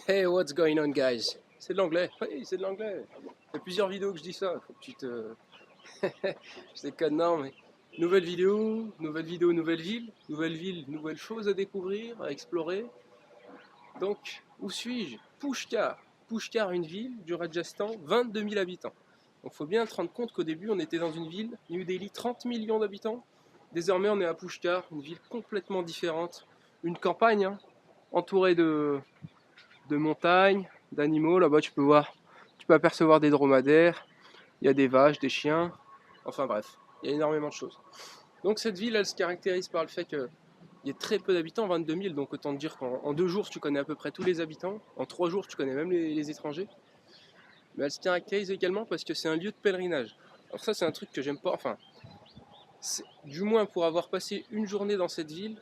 Hey, what's going on, guys? C'est de l'anglais. Oui, c'est de l'anglais. Il y a plusieurs vidéos que je dis ça. Faut que tu te. Je déconne, non, mais. Nouvelle vidéo, nouvelle ville, nouvelle chose à découvrir, à explorer. Donc, où suis-je? Pushkar. Pushkar, une ville du Rajasthan, 22 000 habitants. Donc, faut bien se rendre compte qu'au début, on était dans une ville, New Delhi, 30 millions d'habitants. Désormais, on est à Pushkar, une ville complètement différente. Une campagne, hein, entourée de montagnes, d'animaux. Là-bas, tu peux apercevoir des dromadaires, il y a des vaches, des chiens, enfin bref, il y a énormément de choses. Donc cette ville, elle se caractérise par le fait qu'il y a très peu d'habitants, 22 000, donc autant te dire qu'en 2 jours, tu connais à peu près tous les habitants, en 3 jours, tu connais même les étrangers. Mais elle se caractérise également parce que c'est un lieu de pèlerinage. Alors ça, c'est un truc que j'aime pas, enfin, du moins pour avoir passé une journée dans cette ville,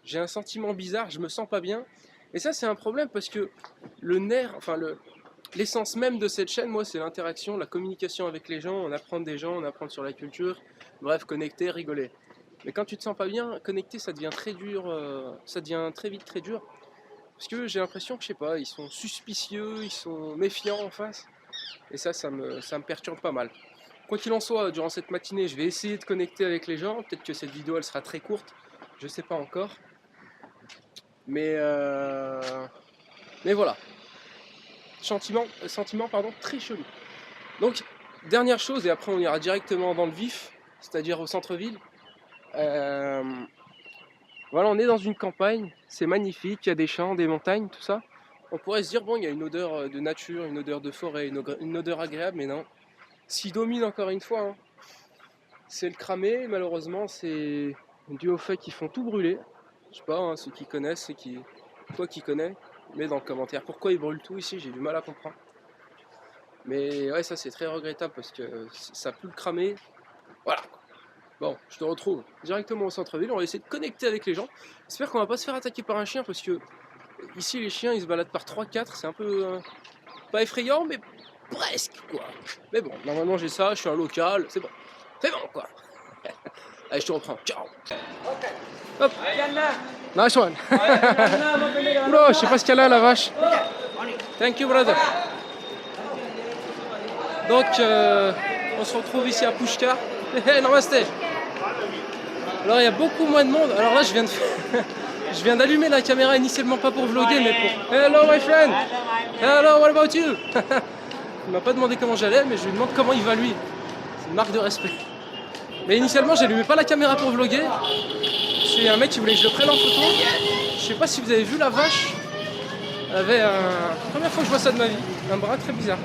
j'ai un sentiment bizarre, je me sens pas bien. Et ça, c'est un problème parce que le nerf, enfin l'essence même de cette chaîne, moi, c'est l'interaction, la communication avec les gens, on apprend des gens, on apprend sur la culture, bref, connecter, rigoler. Mais quand tu te sens pas bien, connecter, ça devient très dur, ça devient très vite très dur. Parce que j'ai l'impression que, je sais pas, ils sont suspicieux, ils sont méfiants en face. Et ça me perturbe pas mal. Quoi qu'il en soit, durant cette matinée, je vais essayer de connecter avec les gens. Peut-être que cette vidéo, elle sera très courte. Je sais pas encore. Mais, mais voilà. Sentiment très chelou. Donc, dernière chose, et après on ira directement dans le vif, c'est-à-dire au centre-ville. Voilà, on est dans une campagne, c'est magnifique, il y a des champs, des montagnes, tout ça. On pourrait se dire, bon, il y a une odeur de nature, une odeur de forêt, une odeur agréable, mais non. Ce qui domine encore une fois, hein, c'est le cramé, malheureusement, c'est dû au fait qu'ils font tout brûler. Je sais pas, hein, ceux qui connaissent, toi qui connais, mets dans le commentaire pourquoi ils brûlent tout ici, j'ai du mal à comprendre. Mais ouais, ça c'est très regrettable parce que ça pue le cramer. Voilà. Bon, je te retrouve directement au centre-ville, on va essayer de connecter avec les gens. J'espère qu'on va pas se faire attaquer par un chien parce que ici les chiens ils se baladent par 3-4, c'est un peu pas effrayant mais presque quoi. Mais bon, normalement j'ai ça, je suis un local, c'est bon. C'est bon quoi. Allez, je te reprends. Ciao. Hop. Nice one. Oula, je sais pas ce qu'elle a la vache. Thank you brother. Donc on se retrouve ici à Pushkar. Namaste. Alors il y a beaucoup moins de monde. Alors là je viens d'allumer la caméra initialement pas pour vlogger mais pour Hello my friend. Hello, what about you? Il m'a pas demandé comment j'allais mais je lui demande comment il va lui. C'est une marque de respect. Mais initialement j'allumais pas la caméra pour vlogger. C'est un mec qui voulait que je le prenne en photo. Je sais pas si vous avez vu la vache. Elle avait première fois que je vois ça de ma vie. Un bras très bizarre.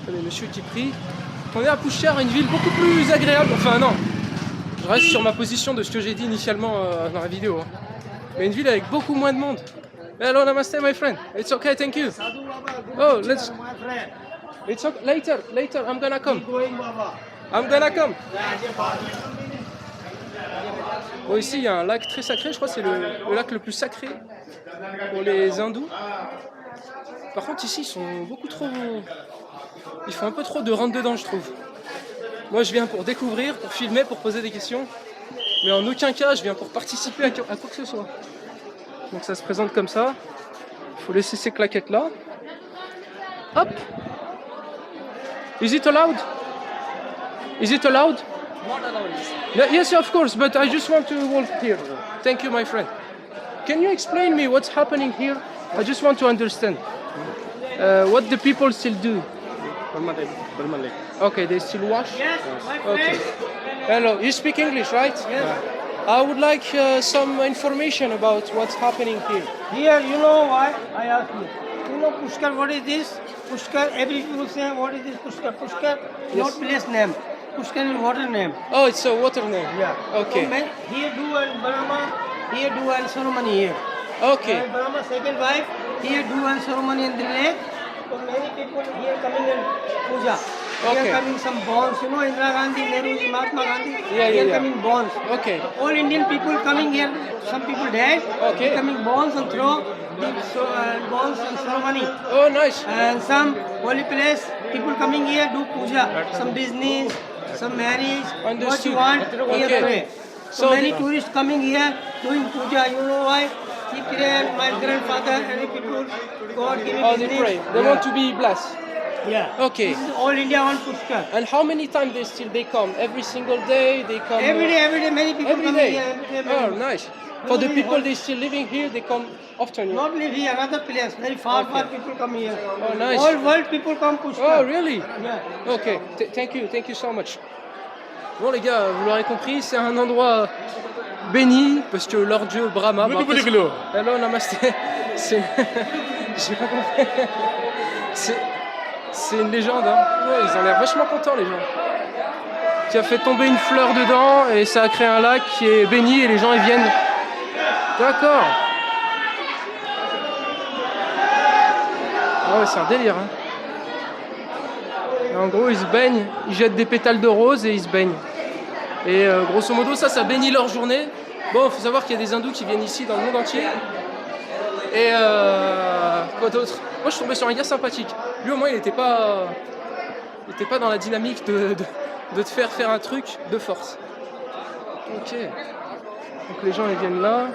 Allez, monsieur qui prie. On est à Pushkar, une ville beaucoup plus agréable. Enfin non, je reste sur ma position de ce que j'ai dit initialement dans la vidéo. Hein. Mais une ville avec beaucoup moins de monde. Hello, namaste, my friend. It's okay, thank you. Oh, let's. It's okay. Later, I'm gonna come. I'm gonna come. Bon, ici, il y a un lac très sacré. Je crois que c'est le lac le plus sacré pour les hindous. Par contre, ici, ils sont beaucoup trop. Ils font un peu trop de rentre-dedans, je trouve. Moi, je viens pour découvrir, pour filmer, pour poser des questions. Mais en aucun cas, je viens pour participer à quoi que ce soit. Donc ça se présente comme ça. Il faut laisser ces claquettes là. Hop. Is it allowed? Is it allowed? Not allowed. Yes, of course, but I just want to walk here. Thank you, my friend. Can you explain me what's happening here? I just want to understand. What the people still do? Permanently. Okay, they still wash? Yes, my friend. Okay. Hello, you speak English, right? Yes. I would like some information about what's happening here. Here, you know why I ask you. You know Pushkar, what is this? Pushkar, every people say, what is this Pushkar? Pushkar, Yes. not place name. Pushkar is water name. Oh, it's a water name. Yeah. Okay. So, here do and Brahma, here do and ceremony here. Okay. And Brahma second wife, here do and ceremony in the lake. So many people here coming in puja. Okay. Here coming some bonds, you know, Indira Gandhi, Nehru, Mahatma Gandhi. Yeah, here yeah. coming bonds. Okay. All Indian people coming here, some people dead. Okay. Coming bonds and throw bonds and ceremony. Oh, nice. And some holy place, people coming here do puja. Some business, some marriage, what Understood. you want, here Okay. pray. So So many the- tourists coming here doing puja. You know why? He prayed, my grandfather and people, God give him Oh, his they name. pray. They want to be blessed. Yeah. Okay. This is all India one Pushkar. And how many times they come? Every single day they come? Every day, many people Every come day? here. Every day, Oh, many. nice. For the people they still living here, they come often. Not live here, another place. Very far people come here. Oh, nice. All world people come Pushkar. Oh, really? Yeah. Ok, thank you so much. Bon les gars, vous l'aurez compris, c'est un endroit béni parce que leur dieu Brahma. Hello, namasté. C'est, j'ai pas compris. C'est une légende. Hein. Ouais, ils ont l'air vachement contents les gens. Qui a fait tomber une fleur dedans et ça a créé un lac qui est béni et les gens ils viennent. D'accord. Ah ouais, c'est un délire. Hein. Et en gros, ils se baignent, ils jettent des pétales de rose et ils se baignent. Et grosso modo, ça bénit leur journée. Bon, il faut savoir qu'il y a des hindous qui viennent ici dans le monde entier. Et quoi d'autre? Moi, je suis tombé sur un gars sympathique. Lui, au moins, il n'était pas dans la dynamique de te faire un truc de force. Ok. Donc les gens, ils viennent là.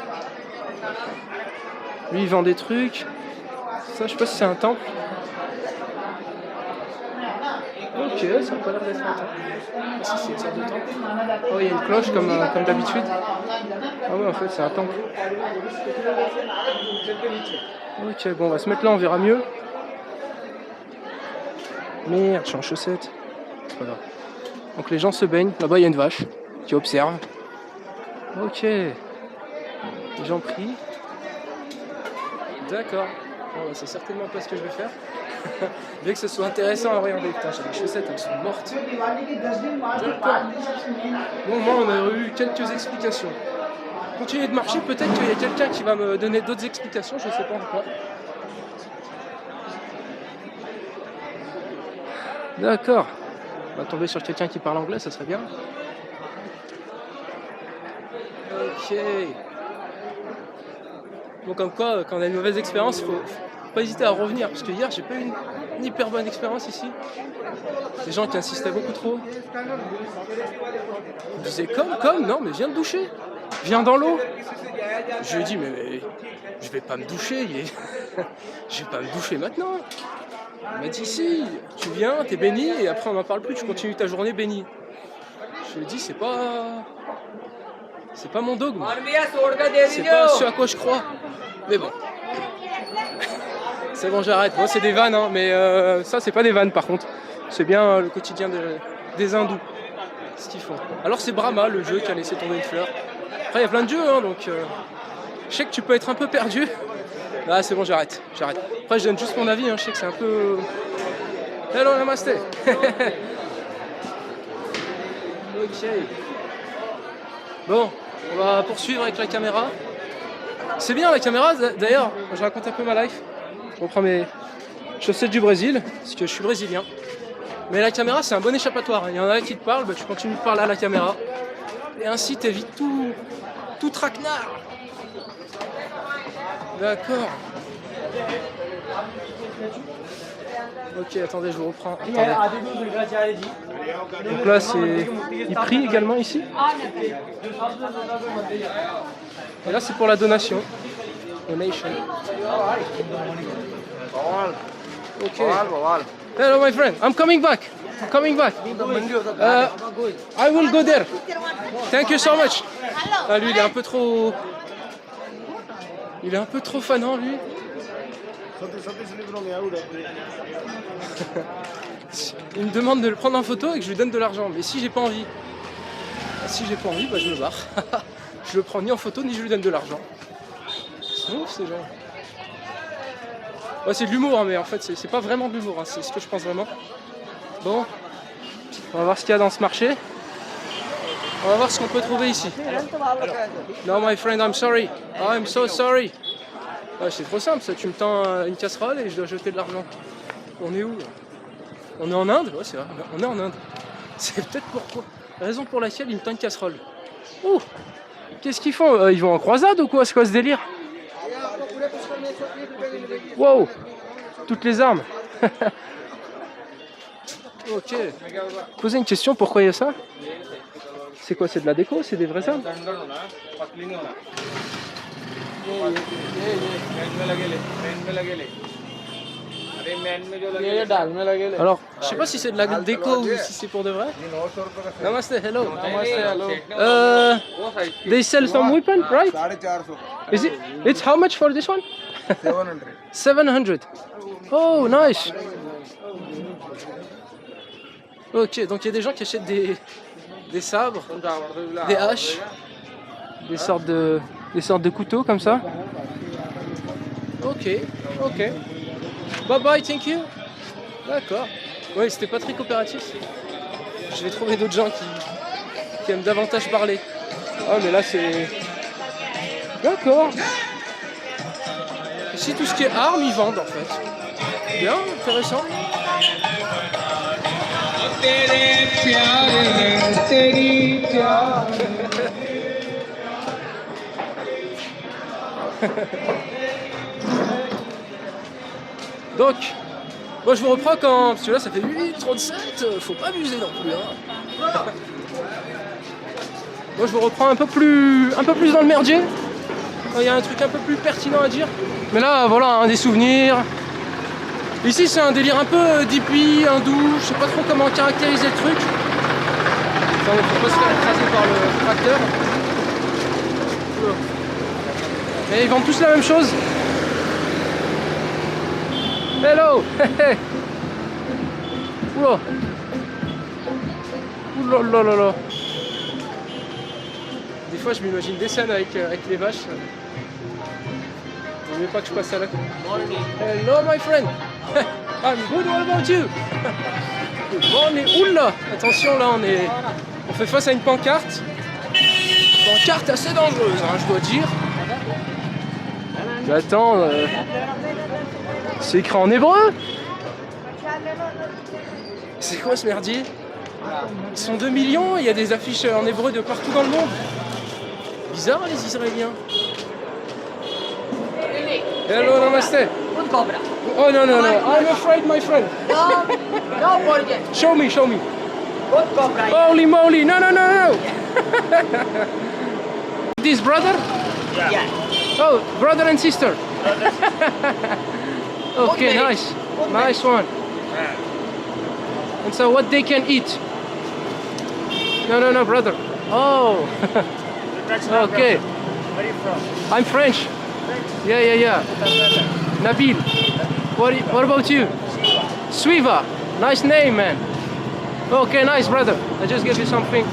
Lui, il vend des trucs. Ça, je sais pas si c'est un temple. Ok, ça n'a pas l'air d'être un temple. Ah, si, c'est une sorte de temple. Oh, il y a une cloche comme d'habitude. Ah ouais, en fait, c'est un temple. Ok, bon, on va se mettre là, on verra mieux. Merde, je suis en chaussettes. C'est pas grave. Donc les gens se baignent. Là-bas, il y a une vache qui observe. Ok. Les gens prient. D'accord. Bon, bah, c'est certainement pas ce que je vais faire. Bien que ce soit intéressant à regarder. Putain, j'ai les chaussettes, elles sont mortes. D'accord. Bon, moi, on a eu quelques explications. Continuer de marcher, peut-être qu'il y a quelqu'un qui va me donner d'autres explications, je sais pas encore. D'accord. On va tomber sur quelqu'un qui parle anglais, ça serait bien. Ok. Bon, comme quoi, quand on a une mauvaise expérience, il faut pas hésiter à revenir. Parce que hier, j'ai pas eu une hyper bonne expérience ici. Des gens qui insistaient beaucoup trop. Ils disaient comme, non, mais viens te doucher. Viens dans l'eau. Je lui ai dit, mais je vais pas me doucher. Je vais pas me doucher maintenant. Il m'a dit, si, tu viens, t'es béni, et après on n'en parle plus, tu continues ta journée bénie. Je lui ai dit, c'est pas mon dogme. C'est pas ce à quoi je crois. Mais bon. C'est bon, j'arrête. Moi, c'est des vannes, hein, mais ça, c'est pas des vannes par contre. C'est bien le quotidien des hindous. Ce qu'ils font. Alors, c'est Brahma, le dieu qui a laissé tomber une fleur. Après, il y a plein de dieux, hein, donc je sais que tu peux être un peu perdu. Ah, c'est bon, j'arrête. Après, je donne juste mon avis, hein, je sais que c'est un peu. Hello, namasté. Ok. Bon, on va poursuivre avec la caméra. C'est bien la caméra, d'ailleurs, je raconte un peu ma life. Je reprends mes chaussettes du Brésil, parce que je suis brésilien. Mais la caméra, c'est un bon échappatoire. Il y en a qui te parlent, bah, tu continues de parler à la caméra. Et ainsi, t'évites tout traquenard. D'accord. Ok, attendez, je vous reprends. Attendez. Donc là, il prie également ici. Et là, c'est pour la donation. Donation. Ok. Hello, my friend. I'm coming back. I will go there. Thank you so much. Ah, lui, il est un peu trop fanant, lui. Il me demande de le prendre en photo et que je lui donne de l'argent. Mais si j'ai pas envie, bah, je me barre. Je le prends ni en photo ni je lui donne de l'argent. C'est ouf ces gens. Ouais, c'est de l'humour, hein, mais en fait c'est pas vraiment de l'humour, hein, c'est ce que je pense vraiment. Bon, on va voir ce qu'il y a dans ce marché. On va voir ce qu'on peut trouver ici. No, my friend, I'm sorry. Oh, I'm so sorry. Ouais, c'est trop simple ça, tu me tends une casserole et je dois jeter de l'argent. On est où là? On est en Inde? Ouais, c'est vrai, on est en Inde. C'est peut-être pourquoi. La raison pour laquelle il me tend une casserole. Ouh! Qu'est-ce qu'ils font? Ils vont en croisade ou quoi? C'est quoi ce délire? Wow! Toutes les armes. Ok. Poser une question, pourquoi il y a ça? C'est quoi? C'est de la déco? C'est des vraies armes? Alors, je sais pas si c'est de la déco ou si c'est pour de vrai. Namaste, hello. They sell some weapon, right? Is it? It's how much for this one? 700. Oh, nice. Ok, donc il y a des gens qui achètent des sabres, des haches, des sortes de couteaux comme ça. Ok, ok. Bye bye, thank you. D'accord. Oui, c'était pas très coopératif. Je vais trouver d'autres gens qui aiment davantage parler. Ah, mais là c'est. D'accord. Ici, tout ce qui est armes, ils vendent en fait. Bien, intéressant. Donc, moi je vous reprends quand. Parce que là ça fait 8h37, faut pas abuser non plus. Hein. Moi je vous reprends un peu plus dans le merdier. Il y a un truc un peu plus pertinent à dire. Mais là voilà, hein, des souvenirs. Ici c'est un délire un peu hippie, hindou, je sais pas trop comment caractériser le truc. Enfin, faut pas se faire écraser par le tracteur. Et ils vendent tous la même chose. Hello. Oula. Oula là là là. Des fois je m'imagine des scènes avec les vaches. Je ne veux pas que je passe à la côte. Hello my friend. I'm good, what about you? Good morning. Oula. Attention là on fait face à une pancarte. Une pancarte assez dangereuse, hein, je dois dire. Mais attends, c'est écrit en hébreu. C'est quoi ce merdier? Ils sont 2 millions, il y a des affiches en hébreu de partout dans le monde. Bizarre les Israéliens. Hello, namaste. Good cobra. Oh no no no, I'm afraid my friend. No, no poison. Show me, show me. Good cobra. Holy moly, no no no no. This brother? Yeah. Oh, brother and sister. Okay, Okay. nice. Nice one. And so what they can eat? No, no, no, brother. Oh. Okay. Where are you from? I'm French. Yeah, yeah, yeah. Nabil. What about you? Suiva. Nice name, man. Okay, nice, brother. I just gave you something.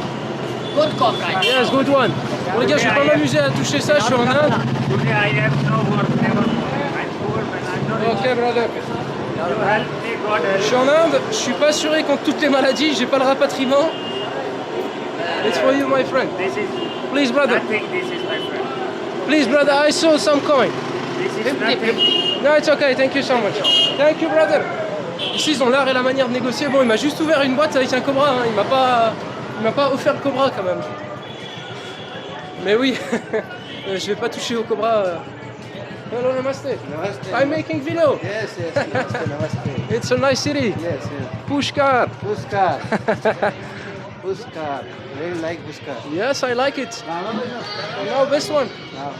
Good cobra. Yes, good one. Bon, les gars, je vais pas m'amuser à toucher ça, je suis en Inde. Today I have no work, never. I'm poor man. I'm not. Ok, brother. You help me, God Je help. suis en Inde, je suis pas assuré contre toutes les maladies, j'ai pas le rapatriement. It's for you, my friend. This is Please, brother. nothing. This is my friend. Please, brother, I saw some coin. This is nothing. No, it's okay, thank you so much. Thank you, brother. Ici, ils ont l'art et la manière de négocier. Bon, il m'a juste ouvert une boîte avec un cobra, hein. Il m'a pas offert le cobra quand même. Mais oui, je vais pas toucher au cobra. Hello, namaste. Namaste. I'm making video. Yes, yes, namaste, namaste. It's a nice city. Yes, yes. Pushkar. Puskar. Puskar. Very like Puskar. Yes, I like it. No, best one. Ram,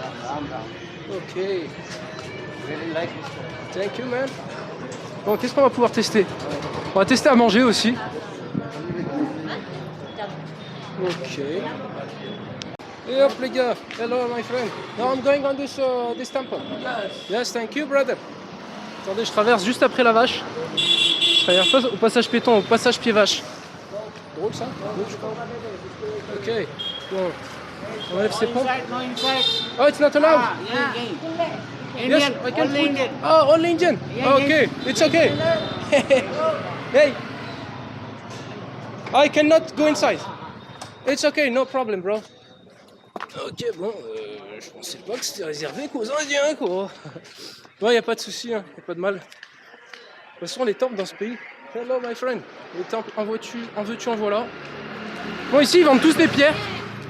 Ram. Okay. Very like Puskar. Thank you, man. Bon, qu'est-ce qu'on va pouvoir tester? On va tester à manger aussi. Ok. Et hop les gars. Hello my friend. Now I'm going on this temple. Yes, thank you brother. Attendez, je traverse juste après la vache. Je traverse pas au passage piéton, au passage pied vache. Drôle ça? Drôle, je crois. Ok. Bon. On enlève ses pompes. No inside. Oh, it's not allowed. Yeah. Yes, Indian. I can Only put. Indian. Oh, only Indian. Yeah, Okay, it's okay. Hey. I cannot go inside. It's okay, no problem, bro. Ok, bon, je pensais pas que c'était réservé qu'aux Indiens, quoi. Ouais, y a pas de souci, hein, y a pas de mal. De toute façon, les temples dans ce pays. Hello, my friend. Les temples, en veux-tu, en voilà. Bon, ici, ils vendent tous des pierres.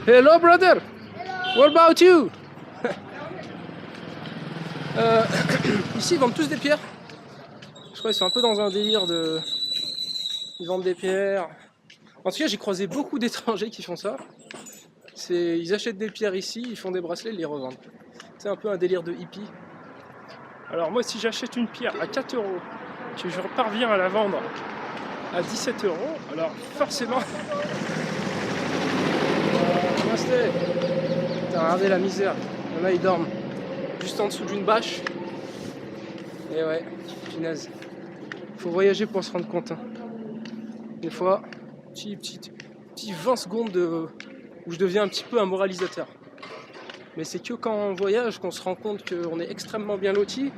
Hello, brother. What about you? Ici, ils vendent tous des pierres. Je crois qu'ils sont un peu dans un délire de. Ils vendent des pierres. En tout cas, j'ai croisé beaucoup d'étrangers qui font ça. Ils achètent des pierres ici, ils font des bracelets, ils les revendent. C'est un peu un délire de hippie. Alors moi, si j'achète une pierre à 4 €, que je parviens à la vendre à 17 €, alors forcément... T'as regardé la misère. Il y en a, ils dorment juste en dessous d'une bâche. Et ouais, punaise. Faut voyager pour se rendre compte. Hein. Des fois, petit 20 secondes où je deviens un petit peu un moralisateur. Mais c'est que quand on voyage qu'on se rend compte qu'on est extrêmement bien loti.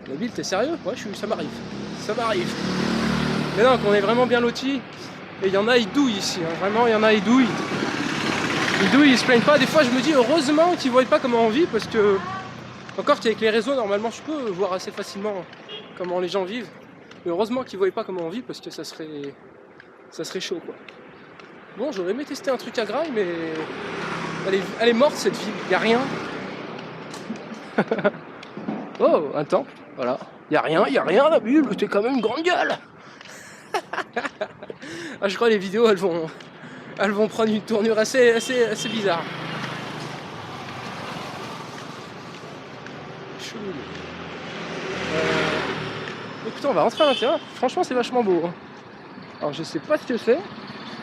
Nabil, t'es sérieux? Ouais, ça m'arrive. Ça m'arrive. Mais non, qu'on est vraiment bien loti. Et il y en a, ils douillent ici. Hein. Vraiment, il y en a, ils douillent. Ils se plaignent pas. Des fois, je me dis heureusement qu'ils voient pas comment on vit parce que, encore qu'avec les réseaux, normalement, je peux voir assez facilement comment les gens vivent. Mais heureusement qu'ils voient pas comment on vit parce que ça serait chaud, quoi. Bon, j'aurais aimé tester un truc à Graille, mais elle est morte cette ville. Y a rien. Oh, un temple. Voilà. Y a rien, la Bible. T'es quand même une grande gueule. Ah, je crois que les vidéos, elles vont prendre une tournure assez bizarre. Chelou. Écoutez, on va rentrer à l'intérieur. Franchement, c'est vachement beau. Hein. Alors, je sais pas ce que c'est.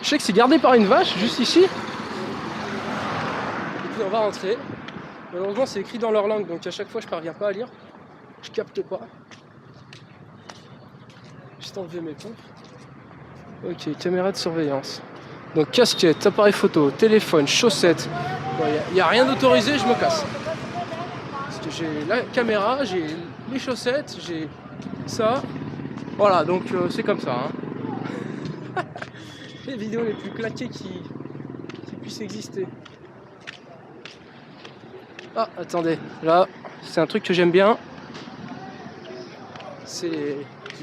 Je sais que c'est gardé par une vache, juste ici. Et puis, on va rentrer. Malheureusement, c'est écrit dans leur langue, donc à chaque fois, je parviens pas à lire. Je capte pas. Juste enlever mes pompes. Ok, caméra de surveillance. Donc casquette, appareil photo, téléphone, chaussettes. Il n'y a rien d'autorisé, je me casse. Parce que j'ai la caméra, j'ai les chaussettes, j'ai ça. Voilà, donc c'est comme ça. Hein. Les vidéos les plus claquées qui puissent exister. Ah, attendez, là, c'est un truc que j'aime bien. C'est...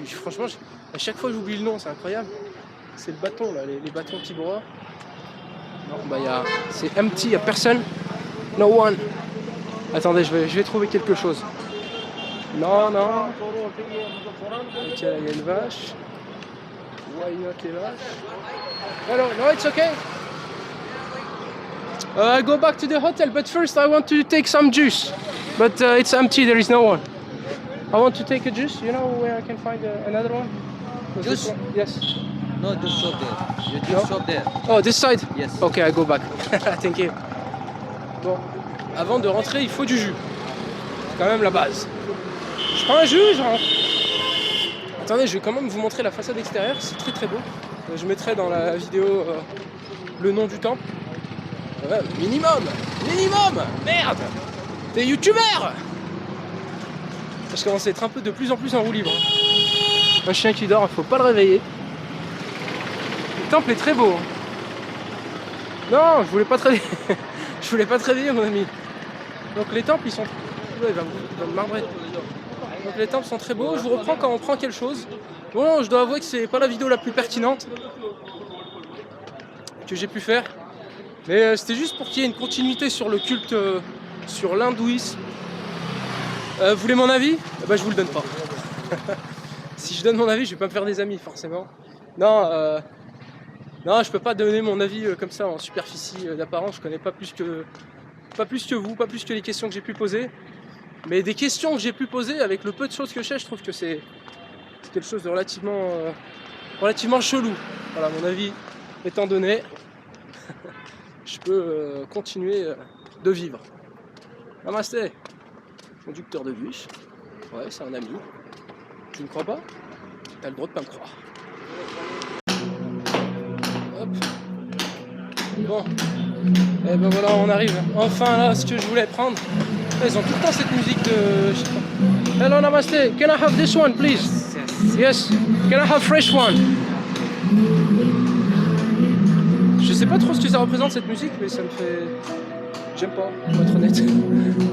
Franchement, à chaque fois j'oublie le nom, c'est incroyable. C'est le bâton là, les bâtons qui broient. Non, bah c'est empty, y a personne. No one. Attendez, je vais trouver quelque chose. Non. Ok, il y a une vache. Why not les vaches? No, it's okay. I go back to the hotel, but first I want to take some juice. But it's empty, there is no one. I want to take a juice, you know where I can find another one? Juice? One? Yes. No, just shop there. You just No? shop there. Oh, this side? Yes. Okay, I go back. Thank you. Bon, avant de rentrer, il faut du jus. C'est quand même la base. Je prends un jus, je rentre. Attendez, je vais quand même vous montrer la façade extérieure, c'est très beau. Je mettrai dans la vidéo le nom du temple. Ouais, minimum! Merde! T'es youtubeur! Je commence à être un peu de plus en plus en roue libre. Un chien qui dort, faut pas le réveiller. Le temple est très beau. Non, je voulais pas te réveiller. Je voulais pas te réveiller, mon ami. Donc les temples, ils sont... Ouais, il va me marbrer. Donc les temples sont très beaux. Je vous reprends quand on prend quelque chose. Bon, je dois avouer que c'est pas la vidéo la plus pertinente que j'ai pu faire. Mais c'était juste pour qu'il y ait une continuité sur le culte, sur l'hindouisme. Vous voulez mon avis? Bah, je vous le donne pas. Si je donne mon avis, je vais pas me faire des amis forcément. Non, je peux pas donner mon avis comme ça en superficie d'apparence. Je connais pas plus que vous, pas plus que les questions que j'ai pu poser. Mais des questions que j'ai pu poser avec le peu de choses que je sais, je trouve que c'est quelque chose de relativement chelou. Voilà, mon avis étant donné, je peux continuer de vivre. Namasté. Conducteur de bus. Ouais, c'est un ami. Tu ne crois pas? T'as le droit de pas me croire. Hop. Bon. Et ben voilà, on arrive enfin là, ce que je voulais prendre. Ils ont tout le temps cette musique de... Je sais pas. Hello, namaste. Can I have this one, please? Yes. Can I have fresh one? Je sais pas trop ce que ça représente cette musique, mais ça me fait... J'aime pas, pour être honnête.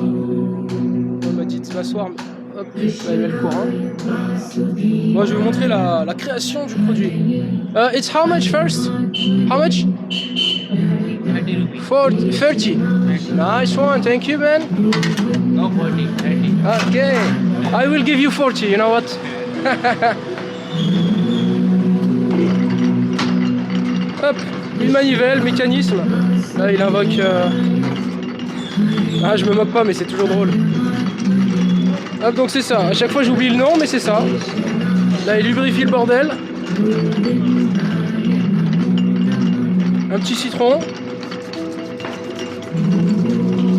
On m'a dit de m'asseoir, mais hop, là il y a le courant. Moi je vais vous montrer la création du produit. It's how much first? How much? 30. Nice one, thank you man. No 40, 30. Okay, I will give you 40, you know what? Hop, une manivelle, mécanisme. Là il invoque Ah, je me moque pas, mais c'est toujours drôle. Hop, donc c'est ça. À chaque fois, j'oublie le nom, mais c'est ça. Là, il lubrifie le bordel. Un petit citron.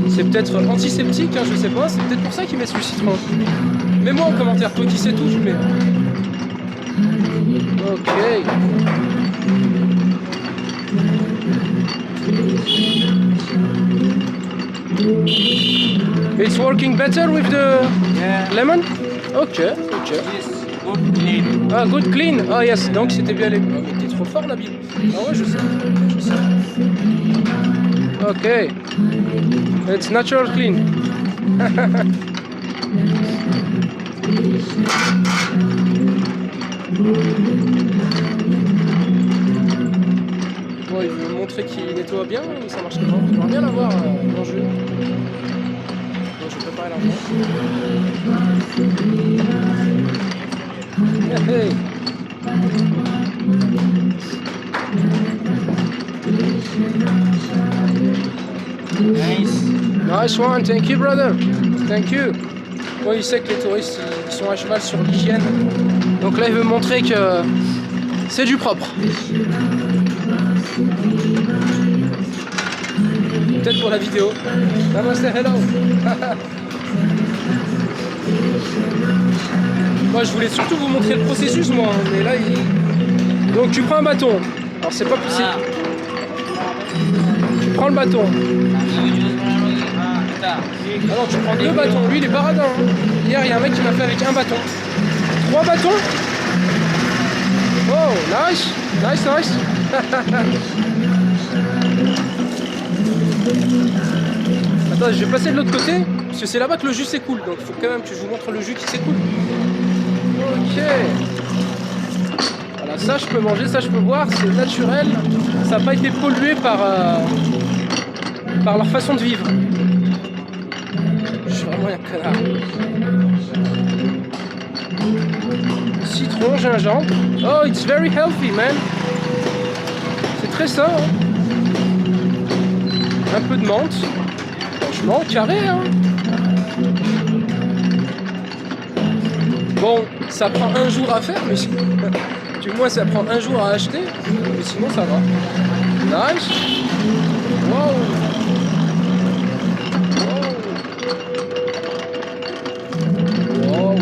C'est peut-être antiseptique, hein, je sais pas. C'est peut-être pour ça qu'il met ce citron. Mets-moi en commentaire, toi qui sais tout, je mets. Ok. It's working better with the lemon? Ok, ok. Yes, good clean. Ah, good clean. Ah, yes, donc c'était bien les. Oh, mais t'es trop fort, Nabil. Ah, ouais, je sais. Je sais. Ok. It's natural clean. Bon, il veut montrer qu'il nettoie bien ou ça marche comment? J'aimerais bien l'avoir en jeu. Bon, je vais préparer l'argent. Hey, hey. Nice. Nice one, thank you brother. Thank you. Bon, il sait que les touristes ils sont à cheval sur l'hygiène. Donc là il veut montrer que c'est du propre. Peut-être pour la vidéo. Namaste, hello. Moi je voulais surtout vous montrer le processus moi, mais là il... Donc tu prends un bâton. Alors c'est pas possible. Tu prends le bâton. Ah non, tu prends 2 bâtons. Lui il est baradin. Hein. Hier il y a un mec qui m'a fait avec un bâton. 3 bâtons. Oh, nice. Nice, nice. Attends, je vais passer de l'autre côté, parce que c'est là-bas que le jus s'écoule, donc il faut quand même que je vous montre le jus qui s'écoule. Ok. Voilà, ça je peux manger, ça je peux boire, c'est naturel, ça n'a pas été pollué par leur façon de vivre. Je suis vraiment un connard. Citron, gingembre. Oh, it's very healthy, man. C'est très sain. Hein. Un peu de menthe. Franchement, carré, hein. Bon, ça prend un jour à faire, mais du moins ça prend un jour à acheter, mais sinon ça va. Nice. Wow. Wow. Wow.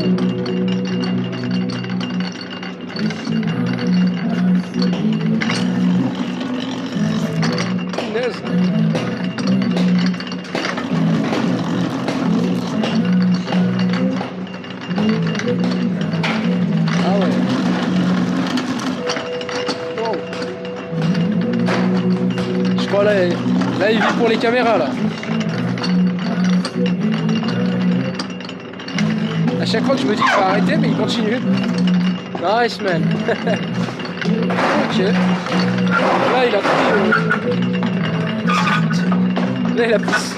Punaise. Ah ouais. Wow. Je crois là il vit pour les caméras là. À chaque fois que je me dis qu'il faut arrêter, mais il continue. Nice man. Ok. Là il a pris. Là il a pris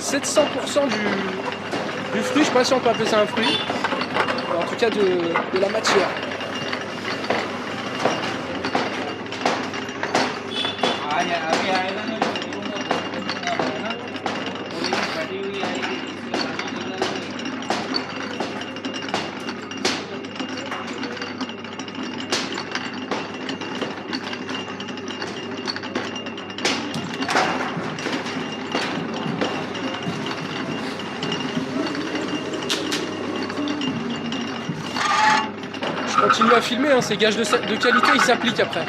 700% du fruit, je sais pas si on peut appeler ça un fruit. En tout cas de la matière. Je continue à filmer, hein, ces gages de qualité ils s'appliquent après.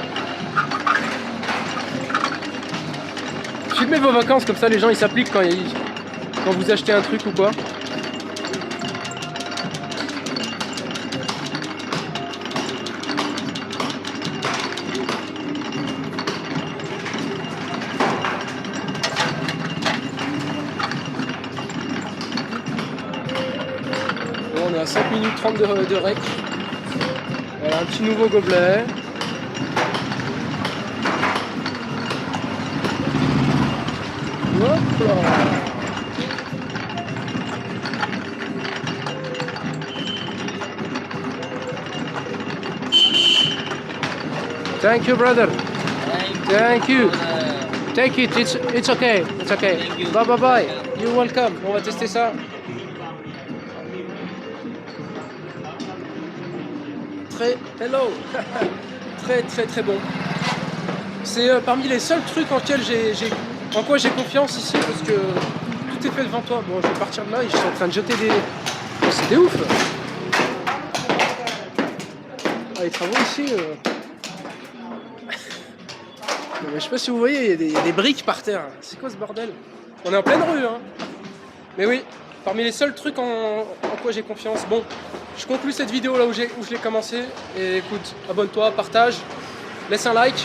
Filmez vos vacances comme ça les gens ils s'appliquent quand vous achetez un truc ou quoi. Bon, on est à 5 minutes 30 de rec. Voilà un petit nouveau gobelet. Hop là. Thank you brother. Thank you. Take it. It's okay. It's okay. Bye bye bye. You're welcome. On va tester ça. Hello. Très bon. C'est parmi les seuls trucs en quoi j'ai confiance ici parce que tout est fait devant toi. Bon, je vais partir de là. Ils sont en train de jeter des. Oh, c'est des ouf. Ah, les travaux ici. Non, mais je sais pas si vous voyez, il y a des briques par terre. C'est quoi ce bordel? On est en pleine rue, hein. Mais oui, parmi les seuls trucs en quoi j'ai confiance. Bon, je conclue cette vidéo là où je l'ai commencé. Et écoute, abonne-toi, partage, laisse un like.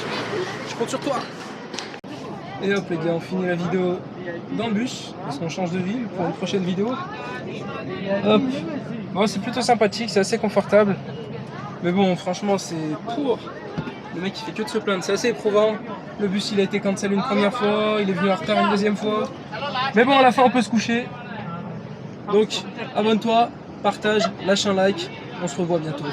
Je compte sur toi. Et hop les gars, on finit la vidéo dans le bus parce qu'on change de ville pour une prochaine vidéo. Hop. Bon, c'est plutôt sympathique, c'est assez confortable. Mais bon, franchement, c'est pour. Le mec il fait que de se plaindre, c'est assez éprouvant. Le bus il a été cancel une première fois, il est venu en retard une deuxième fois. Mais bon, à la fin on peut se coucher. Donc abonne-toi, partage, lâche un like, on se revoit bientôt.